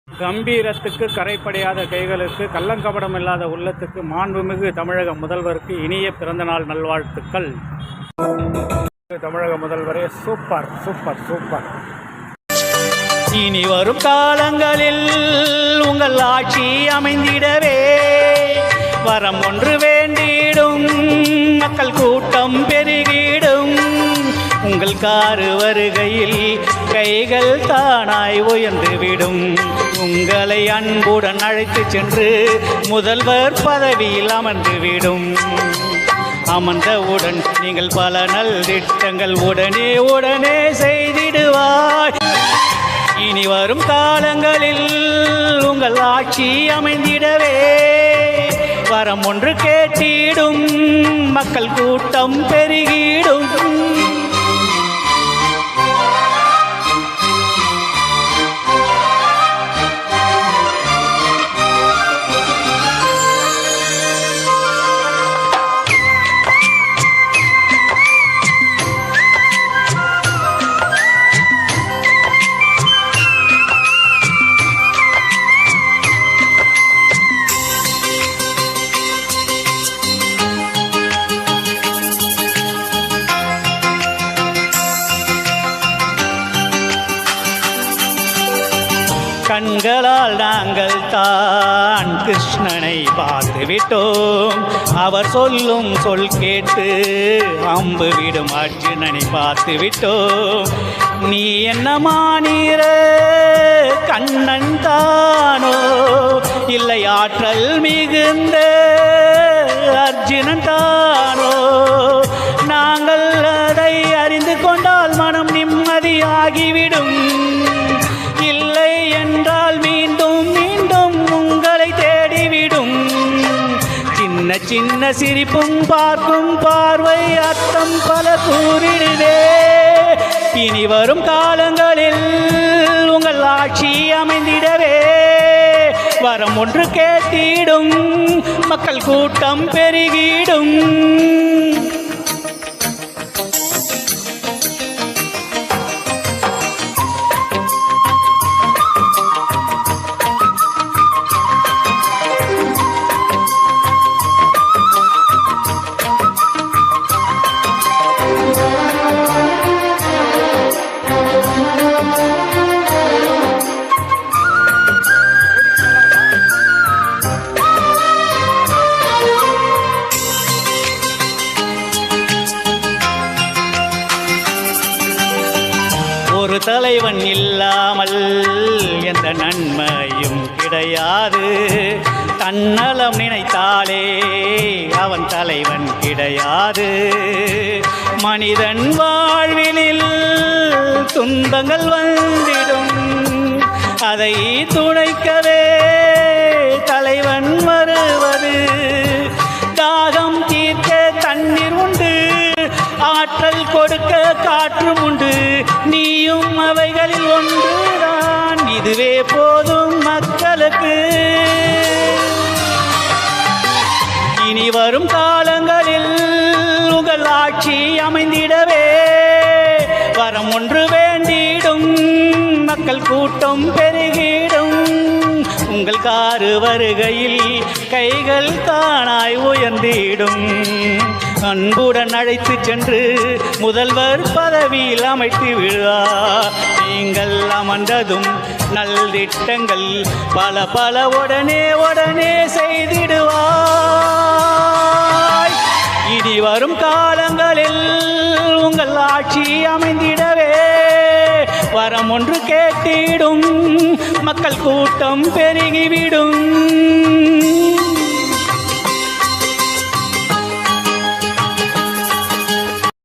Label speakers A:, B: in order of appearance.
A: கம்பீரத்துக்கு கரைப்படையாத கைகளுக்கு கள்ளங்கபடம் இல்லாத உள்ளத்துக்கு மாண்புமிகு தமிழக முதல்வருக்கு இனிய பிறந்தநாள் நல்வாழ்த்துக்கள். தமிழக முதல்வரே சூப்பர் சூப்பர் சூப்பர். இனி வரும் காலங்களில் உங்கள் ஆட்சி அமைந்திடவே வரம் ஒன்று வேண்டிடும், மக்கள் கூட்டம் பெருகிடும். உங்கள் காரு வருகையில் கைகள் தானாய் உயர்ந்துவிடும். உங்களை அன்புடன் அழைத்து சென்று முதல்வர் பதவியில் அமர்ந்துவிடும். அமர்ந்தவுடன் நீங்கள் பல நல் திட்டங்கள் உடனே உடனே செய்திடுவாய். இனி வரும் காலங்களில் உங்கள் ஆட்சி அமைந்திடவே வரம் ஒன்று கேட்டிடும், மக்கள் கூட்டம் பெருகிடும். கண்களால் நாங்கள் தான் கிருஷ்ணனை பார்த்து விட்டோம். அவர் சொல்லும் சொல் கேட்டு அம்பு விடும் அர்ஜுனனை பார்த்து விட்டோம். நீ என்ன மாநிற கண்ணன் தானோ, இல்லை ஆற்றல் மிகுந்த அர்ஜுனன் தானோ? நாங்கள் அதை அறிந்து கொண்டால் மனம் நிம்மதியாகிவிடும். இல்லை என்றால் மீண்டும் மீண்டும் உங்களை தேடிவிடும். சின்ன சின்ன சிரிப்பும் பார்க்கும் பார்வை அர்த்தம் பல கூறிடுதே. இனி வரும் காலங்களில் உங்கள் ஆட்சி அமைந்திடவே வரம் ஒன்று கேட்டிடும், மக்கள் கூட்டம் பெருகிடும். ஒரு தலைவன் இல்லாமல் எந்த நன்மையும் கிடையாது. தன்னலம் நினைத்தாலே அவன் தலைவன் கிடையாது. மனிதன் வாழ்வினில் துன்பங்கள் வந்திடும், அதை துடைக்கவே தலைவன் வருவது. தாகம் தீர்க்க தண்ணீர் உண்டு, ஆற்றல் கொடுக்க காற்றும் உண்டு. நீயும் அவைகளில் ஒன்றுதான், இதுவே போதும் மக்களுக்கு. இனி வரும் காலங்களில் உங்கள் ஆட்சி அமைந்திடவே வரம் ஒன்று வேண்டிடும், மக்கள் கூட்டம் பெருகிடும். உங்கள் காரு வருகையில் கைகள் தானாய் உயர்ந்திடும். அன்புடன் அழைத்து சென்று முதல்வர் பதவியில் அமைத்து விடுவார். நீங்கள் அமர்ந்ததும் நல் திட்டங்கள் பல பல உடனே உடனே செய்திடுவாய். இனி வரும் காலங்களில் உங்கள் ஆட்சி அமைந்திடவே வரம் ஒன்று கேட்டிடும், மக்கள் கூட்டம் பெருகிவிடும்.